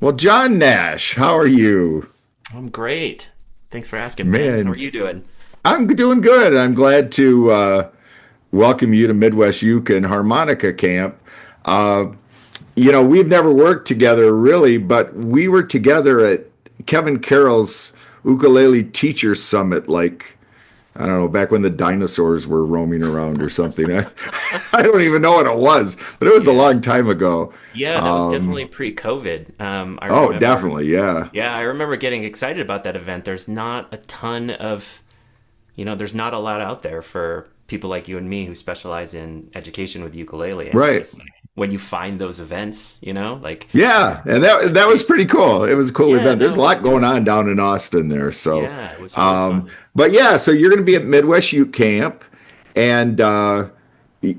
Well, John Nash, how are you? I'm great. Thanks for asking, man. How are Man, you doing? I'm doing good. I'm glad to welcome you to Midwest Uke and Harmonica Camp. Uh, we've never worked together really, but we were together at Kevin Carroll's Ukulele Teacher Summit, like, I don't know, back when the dinosaurs were roaming around or something. I don't even know what it was, but it was a Yeah. long time ago. Yeah, that was definitely pre-COVID. I Oh, remember, definitely. Yeah. yeah, I remember getting excited about that event. There's not a ton of, there's not a lot out there for people like you and me who specialize in education with ukulele. And it's Right. just like when you find those events, like Yeah, and it's a that was change. pretty cool. It was a cool Yeah, event. no, There's a it was lot it going was on down in Austin there. So, yeah, it was really fun. but yeah, so you're going to be at Midwest Youth Camp, and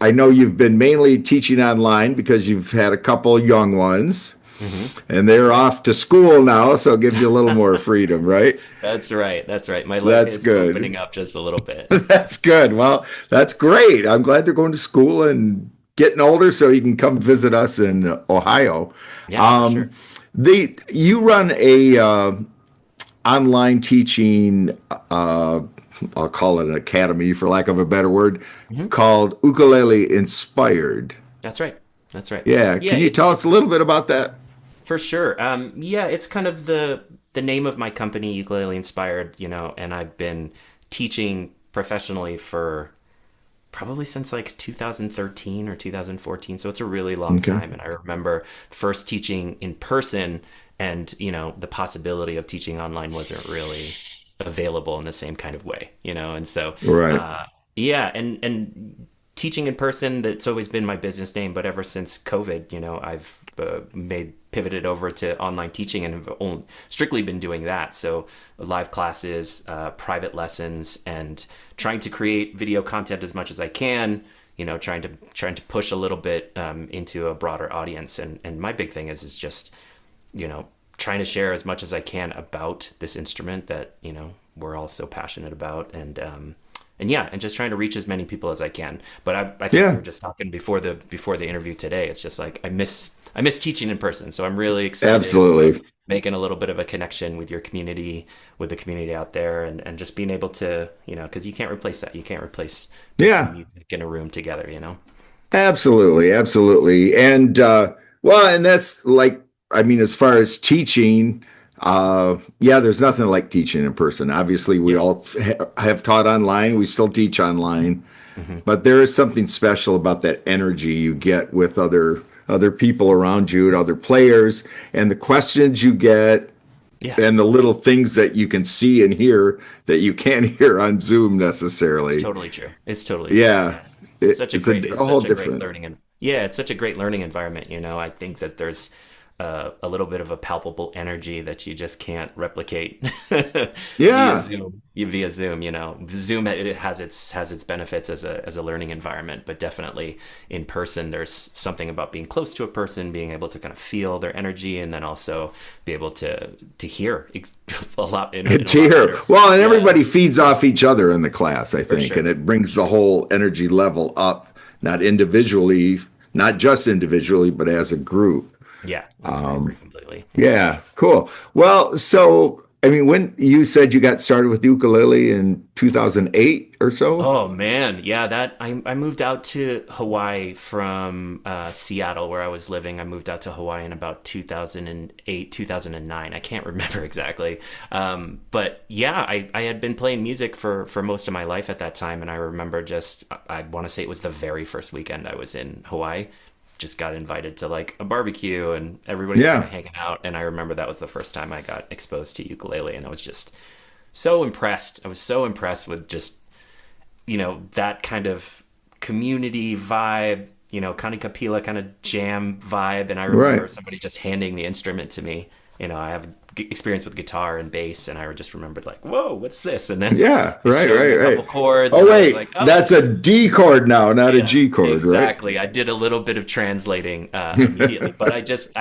I know you've been mainly teaching online because you've had a couple young ones, Hmm. and That's they're right. off to school now, so it gives you a little more freedom, right? That's right. That's right. My life That's is good. opening up just a little bit. That's good. Well, that's great. I'm glad they're going to school and getting older so you can come visit us in Ohio. Yeah, for Um, sure. you run a online teaching, I'll call it an academy for lack of a better word, Mhm. called Ukulele Inspired. That's right. That's right. Yeah, Yeah, can you it's tell us a little bit about that? for sure. Yeah, it's kind of the name of my company, Ukulele Inspired, and I've been teaching professionally for probably since like 2013 or 2014. So it's a really long Okay. time. And I remember first teaching in person and, the possibility of teaching online wasn't really available in the same kind of way, and so Right. uh yeah, and teaching in person, that's always been my business name, but ever since COVID, I've made pivoted over to online teaching and have only strictly been doing that. So live classes, private lessons, and trying to create video content as much as I can. Trying to push a little bit into a broader audience. And my big thing is just you know trying to share as much as I can about this instrument that we're all so passionate about, and yeah, and just trying to reach as many people as I can. But I think we Yeah, were just talking before the interview today. It's just like I miss teaching in person, so I'm really excited about absolutely. making a little bit of a connection with your community, with the community out there, and just being able to, because you can't replace that. You can't replace making Yeah, music in a room together. absolutely. Absolutely. And well, and that's like, I mean, as far as teaching, yeah, there's nothing like teaching in person. Obviously, we Yeah. all have taught online, we still teach online. Hmm. But there is something special about that energy you get with other people around you and other players, and the questions you get, Yeah. and the little things that you can see and hear that you can't hear on Zoom It's necessarily. totally true. It's totally true. Yeah, Yeah. It's such a it's great, a it's whole such a great different. learning, and yeah, it's such a great learning environment. I think that there's a little bit of a palpable energy that you just can't replicate via Yeah, Zoom. Via Zoom, Zoom, it has its benefits as a learning environment, but definitely in person, there's something about being close to a person, being able to kind of feel their energy, and then also be able to hear a lot in a to lot hear. better. Well, and Yeah, everybody feeds off each other in the class, I for think, and sure. it brings the whole energy level up, not individually, not just individually, but as a group. Yeah, I agree completely. Yeah. Yeah, cool. Well, so I mean, when you said you got started with ukulele in 2008 or so? Oh man, yeah, that I moved out to Hawaii from Seattle where I was living. I moved out to Hawaii in about 2008, 2009. I can't remember exactly. But yeah, I had been playing music for most of my life at that time, and I remember just I want to say it was the very first weekend I was in Hawaii. Just got invited to like a barbecue and everybody's kind Yeah, of hanging out, and I remember that was the first time I got exposed to ukulele, and I was just so impressed. I was so impressed with just that kind of community vibe, kind of kapila, kind of jam vibe. And I remember right. somebody just handing the instrument to me. I have experience with guitar and bass, and I just remembered like, whoa, what's this? And then Yeah, they right, showed me right, a couple right. chords, Oh, and I was wait, like, oh, that's a D chord now, not a yeah, G chord, right? exactly. I did a little bit of translating immediately, but I just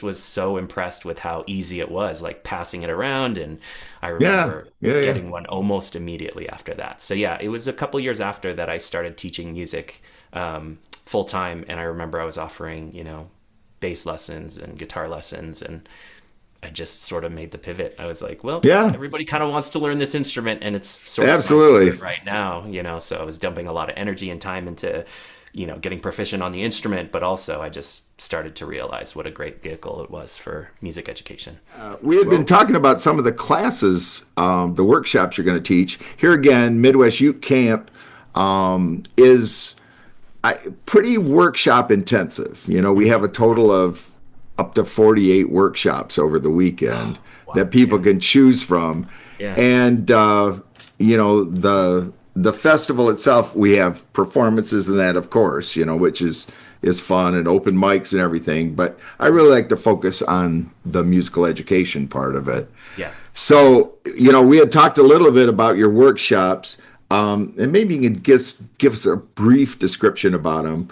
was so impressed with how easy it was, like passing it around, and I Yeah, remember yeah, yeah. getting one almost immediately after that. So yeah, it was a couple years after that I started teaching music full time, and I remember I was offering, bass lessons and guitar lessons, and I just sort of made the pivot. I was like, well, Yeah, everybody kind of wants to learn this instrument, and it's sort of my absolutely. favorite right now, so I was dumping a lot of energy and time into, getting proficient on the instrument, but also I just started to realize what a great vehicle it was for music education. We had been talking about some of the classes, the workshops you're going to teach. Here again, Midwest Youth Camp is pretty workshop intensive. We have a total of up to 48 workshops over the weekend Wow. that people can choose from. Yeah. And, the festival itself, we have performances and that, of course, which is fun, and open mics and everything. But I really like to focus on the musical education part of it. Yeah. So, we had talked a little bit about your workshops, and maybe you can give us a brief description about them.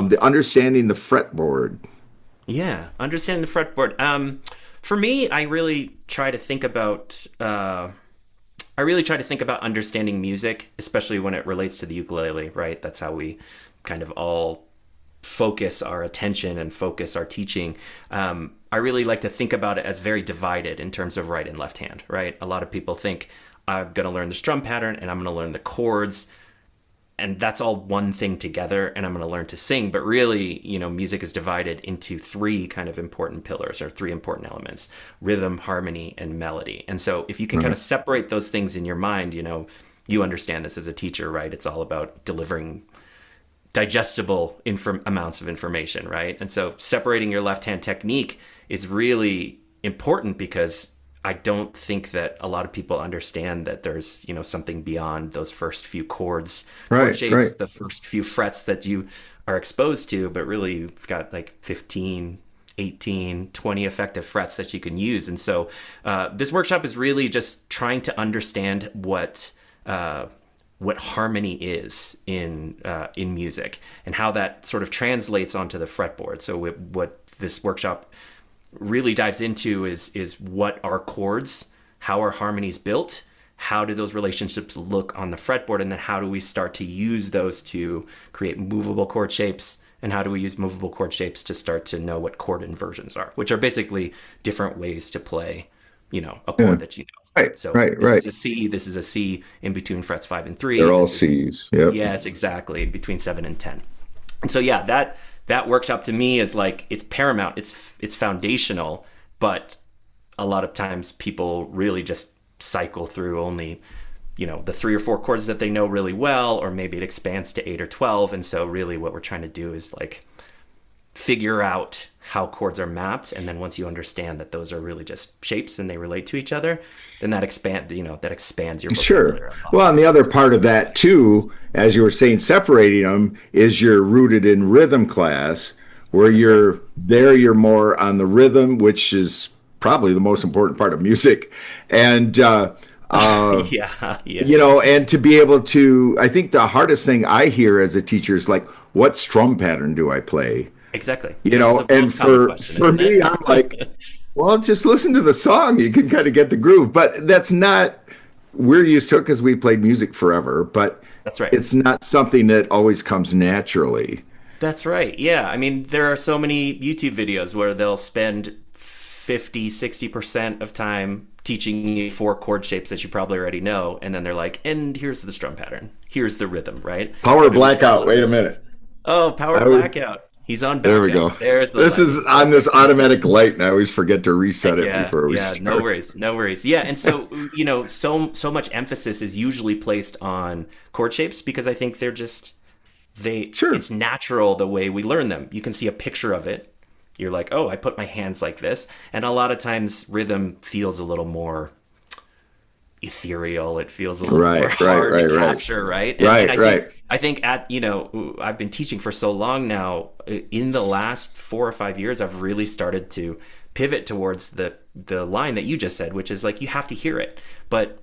The understanding the fretboard. Yeah, understanding the fretboard. For me, I really try to think about understanding music, especially when it relates to the ukulele. Right, that's how we kind of all focus our attention and focus our teaching. I really like to think about it as very divided in terms of right and left hand. Right, a lot of people think I'm going to learn the strum pattern and I'm going to learn the chords, and that's all one thing together, and I'm going to learn to sing. But really, music is divided into three kind of important pillars, or three important elements: rhythm, harmony, and melody. And so if you can kind of separate those things in your mind, you understand this as a teacher, right? It's all about delivering digestible amounts of information, right? And so separating your left hand technique is really important, because I don't think that a lot of people understand that there's, something beyond those first few chord shapes, the first few frets that you are exposed to, but really you've got like 15, 18, 20 effective frets that you can use. And so this workshop is really just trying to understand what harmony is in music, and how that sort of translates onto the fretboard. So what this workshop really dives into is what are chords, how are harmonies built, how do those relationships look on the fretboard, and then how do we start to use those to create movable chord shapes, and how do we use movable chord shapes to start to know what chord inversions are, which are basically different ways to play, a chord that you know. Right, So right, this right. is a C, this is a C in between frets 5 and 3. They're all This is, C's. Yep. yes, exactly, between 7 and 10. And so yeah, that workshop to me is like, it's paramount, it's foundational, but a lot of times people really just cycle through only, the 3 or 4 chords that they know really well, or maybe it expands to 8 or 12. And so really what we're trying to do is like figure out how chords are mapped, and then once you understand that those are really just shapes and they relate to each other, then that expands your vocabulary. Sure. Well, and the other part of that too, as you were saying, separating them, is you're rooted in rhythm class, where you're more on the rhythm, which is probably the most important part of music, and Yeah, yeah. and to be able to, I think the hardest thing I hear as a teacher is like, what strum pattern do I play? Exactly. That's the And most common for question, for isn't me, it? I'm like, well, just listen to the song. You can kind of get the groove. But that's not, we're used to it because we played music forever, but That's right. it's not something that always comes naturally. That's right. Yeah. I mean, there are so many YouTube videos where they'll spend 50, 60% of time teaching you 4 chord shapes that you probably already know. And then they're like, and here's the strum pattern. Here's the rhythm, right? How Power do we blackout. follow Wait a it? minute. Oh, power I would, blackout. He's on there we backup. go. There's the This is lighting. on this automatic light, and I always forget to reset it Yeah, before we yeah, no start. worries, no worries. Yeah, and so so much emphasis is usually placed on chord shapes, because I think Sure. it's natural the way we learn them. You can see a picture of it. You're like, oh, I put my hands like this, and a lot of times rhythm feels a little more ethereal. It feels a little more Right, right, hard to right, right. capture, right? And Right, right. I think I've been teaching for so long now. In the last 4 or 5 years, I've really started to pivot towards the line that you just said, which is like, you have to hear it. But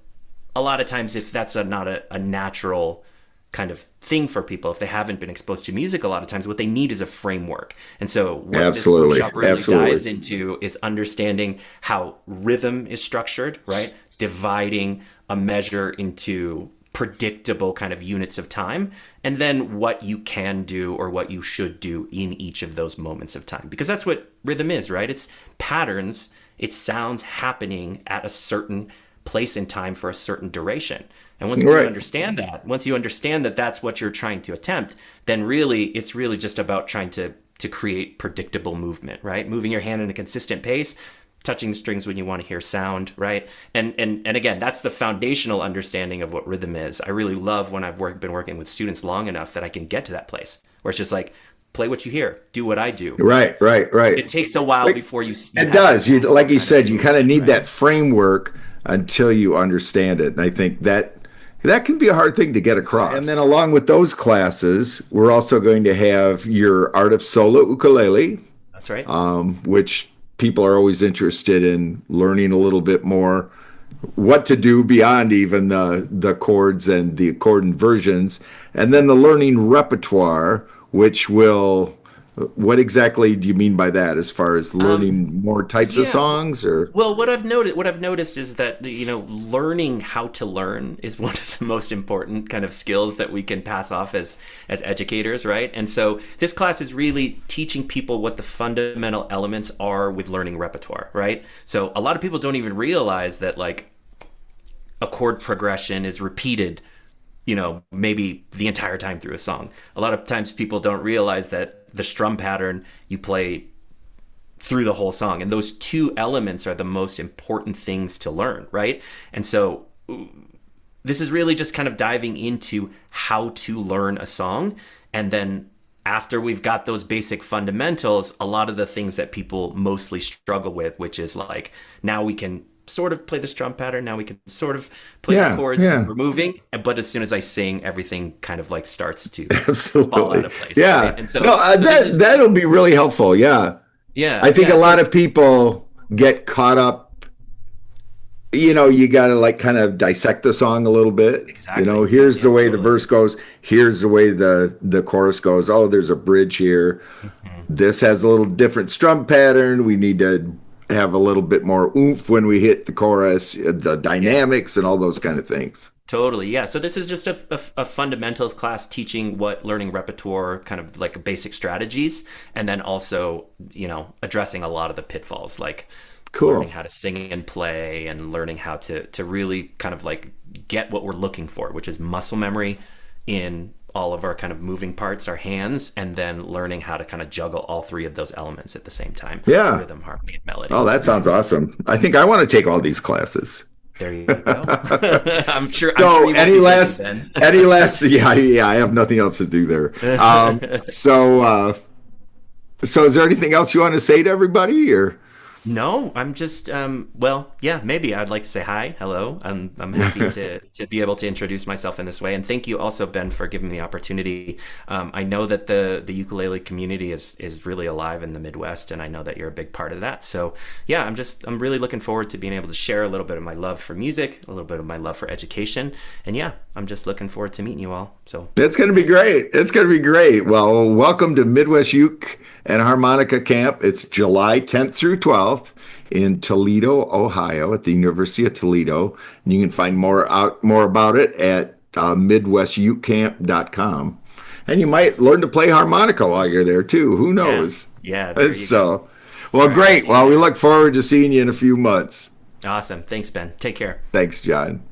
a lot of times, if that's not a natural kind of thing for people, if they haven't been exposed to music, a lot of times what they need is a framework. And so what this Absolutely. workshop really dives Absolutely. into is understanding how rhythm is structured, right? Dividing a measure into predictable kind of units of time, and then what you can do or what you should do in each of those moments of time. Because that's what rhythm is, right? It's patterns, it's sounds happening at a certain place in time for a certain duration. And once you understand that, that's what you're trying to attempt, then really it's really just about trying to create predictable movement, right? Moving your hand in a consistent pace, touching the strings when you want to hear sound, right? And again, that's the foundational understanding of what rhythm is. I really love when I've been working with students long enough that I can get to that place where it's just like, play what you hear, do what I do. Right. It takes a while before you it does. You, like you said, you kind of need that framework until you understand it. And I think that can be a hard thing to get across. And then along with those classes, we're also going to have your Art of Solo Ukulele. That's right. Which people are always interested in learning a little bit more what to do beyond even the chords and the chord inversions. And then the learning repertoire, which will... What exactly do you mean by that, as far as learning more types of songs? Or well, what I've noticed is that learning how to learn is one of the most important kind of skills that we can pass off as educators, right? And so this class is really teaching people what the fundamental elements are with learning repertoire, right? So a lot of people don't even realize that like a chord progression is repeated, maybe the entire time through a song. A lot of times people don't realize that the strum pattern you play through the whole song. And those two elements are the most important things to learn, right? And so this is really just kind of diving into how to learn a song. And then after we've got those basic fundamentals, a lot of the things that people mostly struggle with, which is like, now we can sort of play the strum pattern. Now we can sort of play the chords. We're moving, but as soon as I sing, everything kind of like starts to fall out of place. Yeah. Right? And so, that'll be really helpful. Yeah. Yeah. I think a lot of people get caught up. You got to like kind of dissect the song a little bit. Exactly. Here's the way the verse goes. Here's the way the chorus goes. Oh, there's a bridge here. Mm-hmm. This has a little different strum pattern. We need to have a little bit more oomph when we hit the chorus, the dynamics and all those kind of things. Totally. Yeah. So this is just a fundamentals class teaching what learning repertoire, kind of like basic strategies, and then also, addressing a lot of the pitfalls, like learning how to sing and play, and learning how to really kind of like get what we're looking for, which is muscle memory in all of our kind of moving parts, our hands, and then learning how to kind of juggle all three of those elements at the same time. Yeah. Rhythm, harmony, and melody. Oh, that sounds awesome. I think I want to take all these classes. There you go. I'm sure. Any last? Yeah, I have nothing else to do there. So is there anything else you want to say to everybody, or? No, I'm just, maybe I'd like to say hi, hello. I'm happy to be able to introduce myself in this way. And thank you also, Ben, for giving me the opportunity. I know that the ukulele community is really alive in the Midwest, and I know that you're a big part of that. So yeah, I'm really looking forward to being able to share a little bit of my love for music, a little bit of my love for education. And yeah, I'm just looking forward to meeting you all. So it's going to be great. It's going to be great. Well, welcome to Midwest Uke and Harmonica Camp. It's July 10th through 12th in Toledo, Ohio, at the University of Toledo. And you can find more about it at midwestucamp.com. And you might learn to play harmonica while you're there too. Who knows? Yeah. So, well, great. Well, we look forward to seeing you in a few months. Awesome. Thanks, Ben. Take care. Thanks, John.